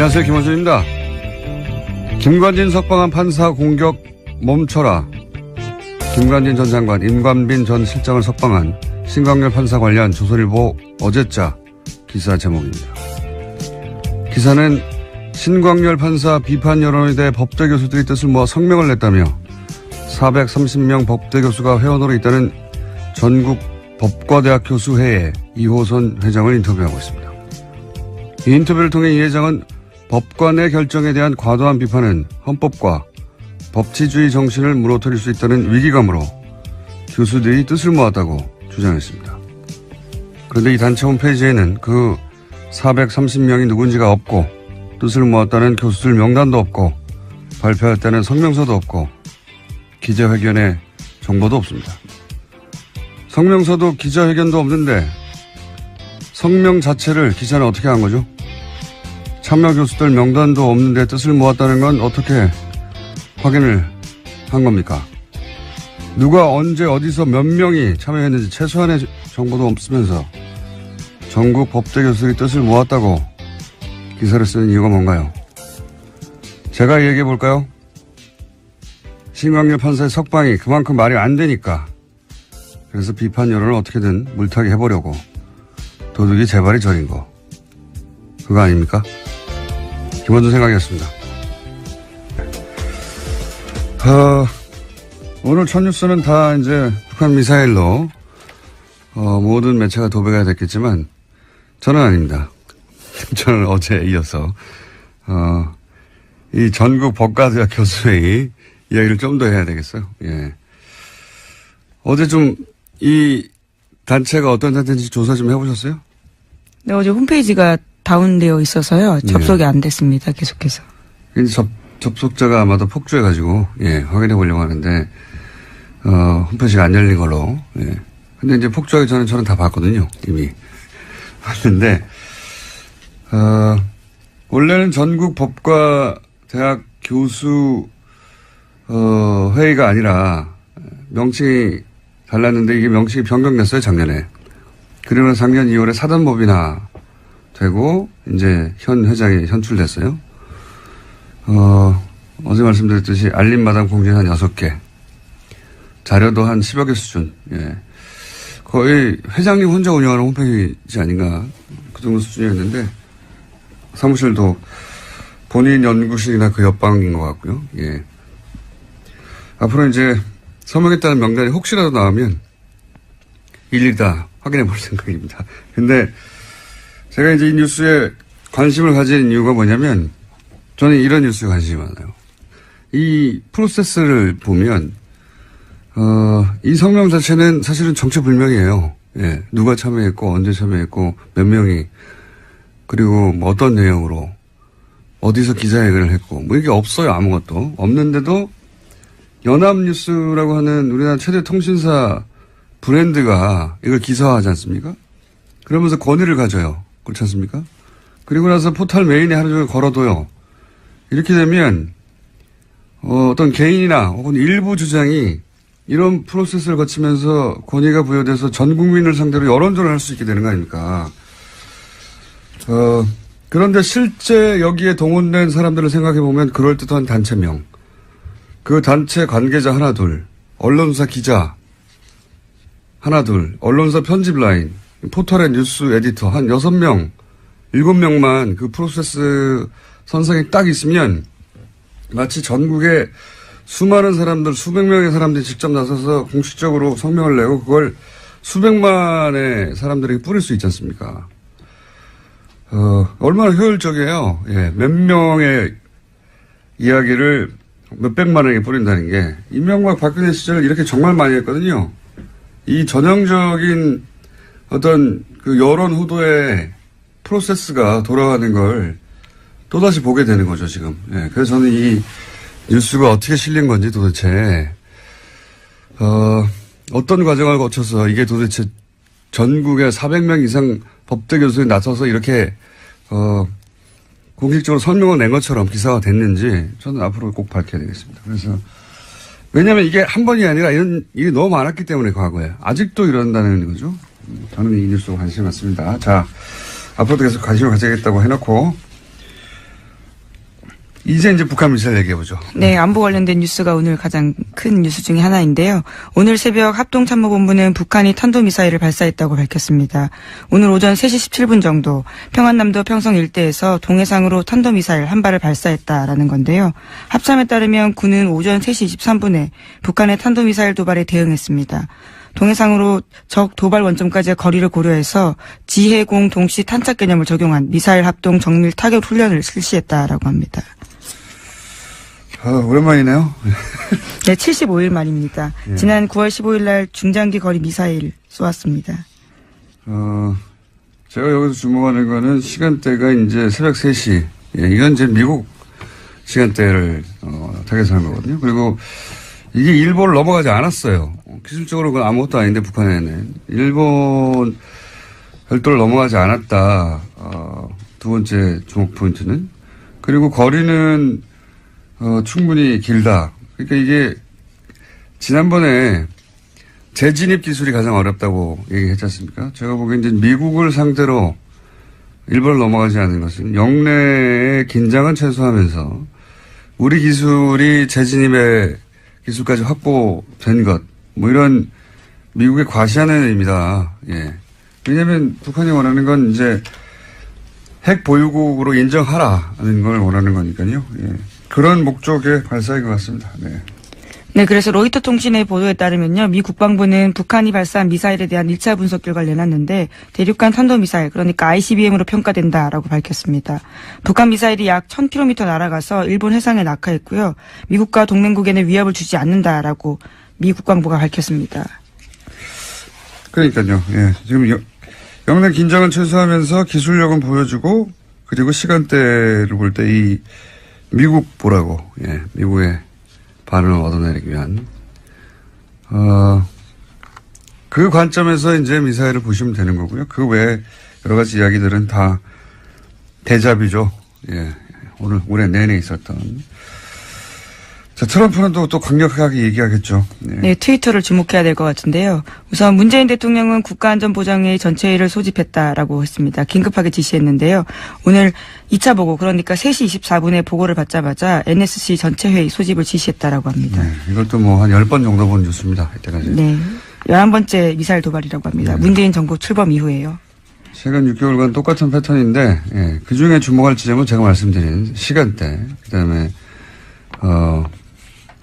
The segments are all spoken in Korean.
안녕하세요. 김원준입니다. 김관진 석방한 판사 공격 멈춰라. 김관진 전 장관, 임관빈 전 실장을 석방한 신광열 판사 관련 조선일보 어제자 기사 제목입니다. 기사는 신광열 판사 비판 여론에 대해 법대 교수들이 뜻을 모아 성명을 냈다며 430명 법대 교수가 회원으로 있다는 전국 법과대학 교수회의 이호선 회장을 인터뷰하고 있습니다. 이 인터뷰를 통해 이 회장은 법관의 결정에 대한 과도한 비판은 헌법과 법치주의 정신을 무너뜨릴 수 있다는 위기감으로 교수들이 뜻을 모았다고 주장했습니다. 그런데 이 단체 홈페이지에는 그 430명이 누군지가 없고 뜻을 모았다는 교수들 명단도 없고 발표했다는 성명서도 없고 기자회견의 정보도 없습니다. 성명서도 기자회견도 없는데 성명 자체를 기자는 어떻게 한 거죠? 참여 교수들 명단도 없는데 뜻을 모았다는 건 어떻게 확인을 한 겁니까? 누가 언제 어디서 몇 명이 참여했는지 최소한의 정보도 없으면서 전국 법대 교수들이 뜻을 모았다고 기사를 쓰는 이유가 뭔가요? 제가 얘기해 볼까요? 신광열 판사의 석방이 그만큼 말이 안 되니까 그래서 비판 여론을 어떻게든 물타기 해보려고 도둑이 재발이 저린 거 그거 아닙니까? 김원준 생각이었습니다. 오늘 첫 뉴스는 다 이제 북한 미사일로 모든 매체가 도배가 됐겠지만 저는 아닙니다. 저는 어제 이어서 이 전국 법과대학 교수회의 이야기를 좀 더 해야 되겠어요. 예. 어제 좀 이 단체가 어떤 단체인지 조사 좀 해보셨어요? 네, 어제 홈페이지가 다운되어 있어서요. 접속이 안 됐습니다. 계속해서. 접속자가 아마도 폭주해가지고, 예, 확인해 보려고 하는데, 홈페이지가 안 열린 걸로, 예. 근데 이제 폭주하기 전에 저는 다 봤거든요. 이미. 봤는데, 원래는 전국 법과 대학 교수, 회의가 아니라, 명칭이 달랐는데 이게 명칭이 변경됐어요, 작년에. 그러면 작년 2월에 사단법인화 되고, 이제 현 회장이 선출됐어요. 어제 말씀드렸듯이 알림마당 공지는 한 6개. 자료도 한 10여 개 수준. 예. 거의 회장님 혼자 운영하는 홈페이지 아닌가. 그 정도 수준이었는데, 사무실도 본인 연구실이나 그 옆방인 것 같고요. 예. 앞으로 이제 서명했다는 명단이 혹시라도 나오면 일일이 다 확인해 볼 생각입니다. 근데 제가 이제 이 뉴스에 관심을 가진 이유가 뭐냐면 저는 이런 뉴스에 관심이 많아요. 이 프로세스를 보면 이 성명 자체는 사실은 정체불명이에요. 예. 누가 참여했고 언제 참여했고 몇 명이 그리고 뭐 어떤 내용으로 어디서 기자회견을 했고 뭐 이게 없어요. 아무것도 없는데도 연합뉴스라고 하는 우리나라 최대 통신사 브랜드가 이걸 기사화하지 않습니까? 그러면서 권위를 가져요. 그렇지 않습니까? 그리고 나서 포털 메인에 하루 종일 걸어둬요. 이렇게 되면 어떤 개인이나 혹은 일부 주장이 이런 프로세스를 거치면서 권위가 부여돼서 전 국민을 상대로 여론전을 할 수 있게 되는 거 아닙니까? 그런데 실제 여기에 동원된 사람들을 생각해 보면 그럴듯한 단체명, 그 단체 관계자 하나 둘, 언론사 기자 하나 둘, 언론사 편집 라인, 포털의 뉴스 에디터 한 6명, 7명만 그 프로세스 선상에 딱 있으면 마치 전국에 수많은 사람들, 수백 명의 사람들이 직접 나서서 공식적으로 성명을 내고 그걸 수백만의 사람들에게 뿌릴 수 있지 않습니까? 얼마나 효율적이에요. 예, 몇 명의 이야기를 몇백만에게 뿌린다는 게. 이명박 박근혜 시절 이렇게 정말 많이 했거든요. 이 전형적인 어떤 그 여론 호도의 프로세스가 돌아가는 걸 또다시 보게 되는 거죠, 지금. 예, 그래서 저는 이 뉴스가 어떻게 실린 건지 도대체, 어떤 과정을 거쳐서 이게 도대체 전국에 400명 이상 법대 교수들이 나서서 이렇게, 공식적으로 설명을 낸 것처럼 기사가 됐는지 저는 앞으로 꼭 밝혀야 되겠습니다. 그래서 왜냐하면 이게 한 번이 아니라 이런 일이 너무 많았기 때문에 과거에 아직도 이런다는 거죠. 저는 이 뉴스에 관심이 많습니다. 자, 앞으로도 계속 관심을 가지겠다고 해놓고 이제 북한 미사일 얘기해보죠. 네, 안보 관련된 뉴스가 오늘 가장 큰 뉴스 중에 하나인데요. 오늘 새벽 합동참모본부는 북한이 탄도미사일을 발사했다고 밝혔습니다. 오늘 오전 3시 17분 정도 평안남도 평성 일대에서 동해상으로 탄도미사일 한 발을 발사했다라는 건데요. 합참에 따르면 군은 오전 3시 23분에 북한의 탄도미사일 도발에 대응했습니다. 동해상으로 적 도발 원점까지의 거리를 고려해서 지해공 동시 탄착 개념을 적용한 미사일 합동 정밀 타격 훈련을 실시했다라고 합니다. 오랜만이네요. 네, 75일 만입니다. 예. 지난 9월 15일 날 중장기 거리 미사일 쏘았습니다. 제가 여기서 주목하는 거는 시간대가 이제 새벽 3시. 예, 이건 이제 미국 시간대를 타겟한 거거든요. 그리고 이게 일본을 넘어가지 않았어요. 기술적으로 그건 아무것도 아닌데 북한에는. 일본 별도를 넘어가지 않았다. 두 번째 주목 포인트는. 그리고 거리는 충분히 길다. 그러니까 이게 지난번에 재진입 기술이 가장 어렵다고 얘기했지 않습니까? 제가 보기엔 이제 미국을 상대로 일본을 넘어가지 않는 것은 영내의 긴장은 최소화하면서 우리 기술이 재진입의 기술까지 확보된 것, 뭐 이런 미국의 과시하는 의미다. 예. 왜냐면 북한이 원하는 건 이제 핵 보유국으로 인정하라는 걸 원하는 거니까요. 예. 그런 목적의 발사인 것 같습니다. 네. 네, 그래서 로이터 통신의 보도에 따르면요. 미 국방부는 북한이 발사한 미사일에 대한 1차 분석 결과를 내놨는데 대륙간 탄도미사일, 그러니까 ICBM으로 평가된다라고 밝혔습니다. 북한 미사일이 약 1000km 날아가서 일본 해상에 낙하했고요. 미국과 동맹국에는 위협을 주지 않는다라고 미 국방부가 밝혔습니다. 그러니까요. 예. 지금 영내 긴장은 최소화하면서 기술력은 보여주고 그리고 시간대를 볼 때 이 미국 보라고, 예, 미국의 반응을 얻어내기 위한, 그 관점에서 이제 미사일을 보시면 되는 거고요. 그 외에 여러 가지 이야기들은 다 대잡이죠. 예, 올해 내내 있었던. 자, 트럼프는 또 강력하게 얘기하겠죠. 네, 트위터를 주목해야 될 것 같은데요. 우선 문재인 대통령은 국가안전보장회의 전체회의를 소집했다라고 했습니다. 긴급하게 지시했는데요. 오늘 2차 보고, 그러니까 3시 24분에 보고를 받자마자 NSC 전체회의 소집을 지시했다라고 합니다. 네, 이것도 뭐 한 10번 정도 본 뉴스입니다. 이때까지. 네, 11번째 미사일 도발이라고 합니다. 네. 문재인 정부 출범 이후에요. 최근 6개월간 똑같은 패턴인데, 예, 그 중에 주목할 지점은 제가 말씀드린 시간대, 그 다음에,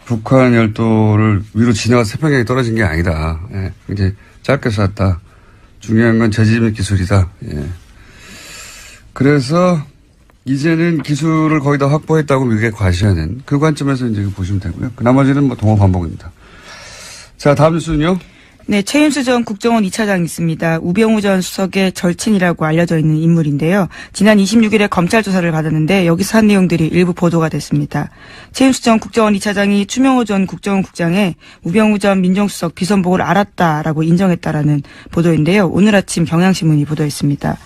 북한 열도를 위로 지나가 태평양에 떨어진 게 아니다. 예, 이제 짧게 쐈다. 중요한 건 재진입 기술이다. 예. 그래서 이제는 기술을 거의 다 확보했다고 미국에 과시하는 그 관점에서 이제 보시면 되고요. 그 나머지는 뭐 동호 반복입니다. 자, 다음 뉴스는요. 네, 최윤수 전 국정원 2차장이 있습니다. 우병우 전 수석의 절친이라고 알려져 있는 인물인데요. 지난 26일에 검찰 조사를 받았는데 여기서 한 내용들이 일부 보도가 됐습니다. 최윤수 전 국정원 2차장이 추명호 전 국정원 국장의 우병우 전 민정수석 비선보고를 알았다라고 인정했다라는 보도인데요. 오늘 아침 경향신문이 보도했습니다.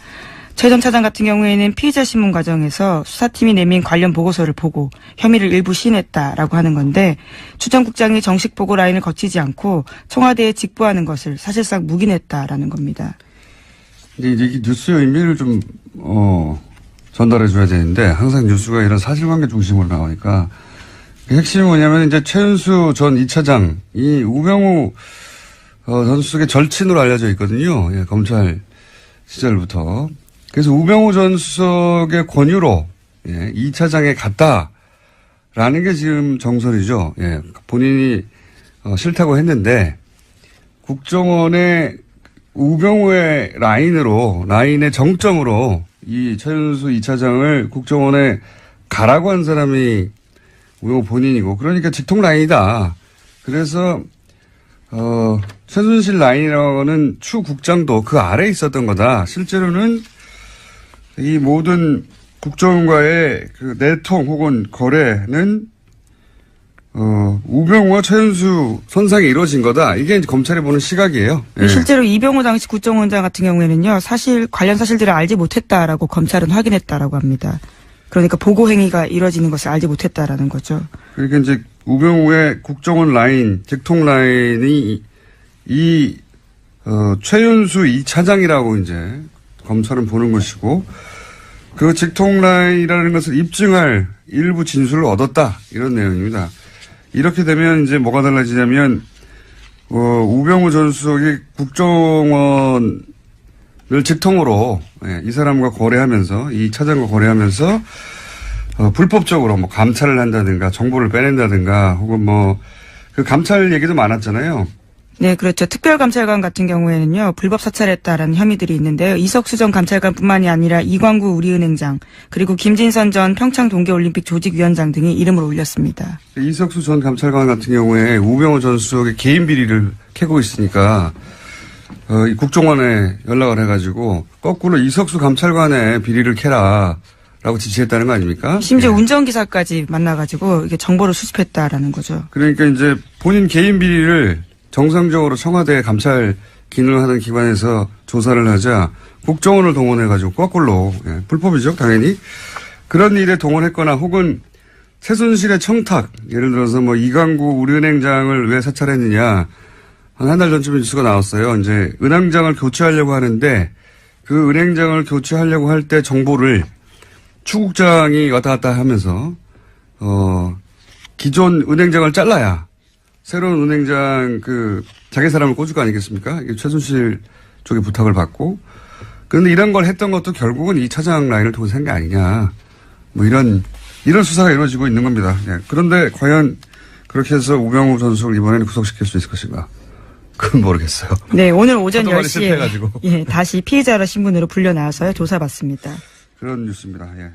최 전 차장 같은 경우에는 피의자 신문 과정에서 수사팀이 내민 관련 보고서를 보고 혐의를 일부 시인했다라고 하는 건데 추 전 국장이 정식 보고 라인을 거치지 않고 청와대에 직보하는 것을 사실상 묵인했다라는 겁니다. 이제 이 뉴스의 의미를 좀 전달해 줘야 되는데 항상 뉴스가 이런 사실관계 중심으로 나오니까 핵심이 뭐냐면 이제 최윤수 전 2차장 이 우병우 전 수석의 절친으로 알려져 있거든요. 예, 검찰 시절부터. 그래서 우병우 전 수석의 권유로, 예, 2차장에 갔다라는 게 지금 정설이죠. 예, 본인이 싫다고 했는데 국정원의 우병우의 라인의 정점으로 이 최윤수 2차장을 국정원에 가라고 한 사람이 우병우 본인이고 그러니까 직통 라인이다. 그래서 최순실 라인이라고는 추 국장도 그 아래에 있었던 거다. 실제로는 이 모든 국정원과의 그 내통 혹은 거래는 우병우와 최윤수 선상에 이루어진 거다. 이게 이제 검찰이 보는 시각이에요. 예. 실제로 이병호 당시 국정원장 같은 경우에는요. 관련 사실들을 알지 못했다라고 검찰은 확인했다라고 합니다. 그러니까 보고 행위가 이루어지는 것을 알지 못했다라는 거죠. 그러니까 이제 우병우의 국정원 라인, 직통 라인이 최윤수 2차장이라고 이제 검찰은 보는 것이고 그 직통라인이라는 것을 입증할 일부 진술을 얻었다. 이런 내용입니다. 이렇게 되면 이제 뭐가 달라지냐면, 우병우 전 수석이 국정원을 직통으로, 예, 이 사람과 거래하면서, 이 차장과 거래하면서, 불법적으로 뭐 감찰을 한다든가, 정보를 빼낸다든가, 혹은 뭐, 그 감찰 얘기도 많았잖아요. 네, 그렇죠. 특별감찰관 같은 경우에는요, 불법 사찰했다라는 혐의들이 있는데요. 이석수 전 감찰관뿐만이 아니라 이광구 우리은행장, 그리고 김진선 전 평창 동계올림픽 조직위원장 등이 이름을 올렸습니다. 이석수 전 감찰관 같은 경우에 우병우 전 수석의 개인 비리를 캐고 있으니까, 이 국정원에 연락을 해가지고, 거꾸로 이석수 감찰관의 비리를 캐라. 라고 지시했다는 거 아닙니까? 심지어 예. 운전기사까지 만나가지고, 이게 정보를 수집했다라는 거죠. 그러니까 이제 본인 개인 비리를 정상적으로 청와대 감찰 기능을 하는 기관에서 조사를 하자 국정원을 동원해가지고 거꾸로, 예, 불법이죠, 당연히. 그런 일에 동원했거나 혹은 최순실의 청탁, 예를 들어서 뭐 이광구 우리은행장을 왜 사찰했느냐, 한 달 전쯤에 뉴스가 나왔어요. 이제 은행장을 교체하려고 하는데 그 은행장을 교체하려고 할 때 정보를 추국장이 왔다 갔다 하면서, 기존 은행장을 잘라야 새로운 은행장 자기 사람을 꽂을 거 아니겠습니까? 이게 최순실 쪽의 부탁을 받고. 그런데 이런 걸 했던 것도 결국은 이 차장 라인을 통해서 한 게 아니냐. 뭐 이런 수사가 이루어지고 있는 겁니다. 예. 그런데 과연 그렇게 해서 우병우 전 수석을 이번에는 구속시킬 수 있을 것인가? 그건 모르겠어요. 네, 오늘 오전 하도 많이 10시에 실패해가지고. 예, 다시 피의자라 신분으로 불려 나와서요, 조사받습니다. 그런 뉴스입니다. 예.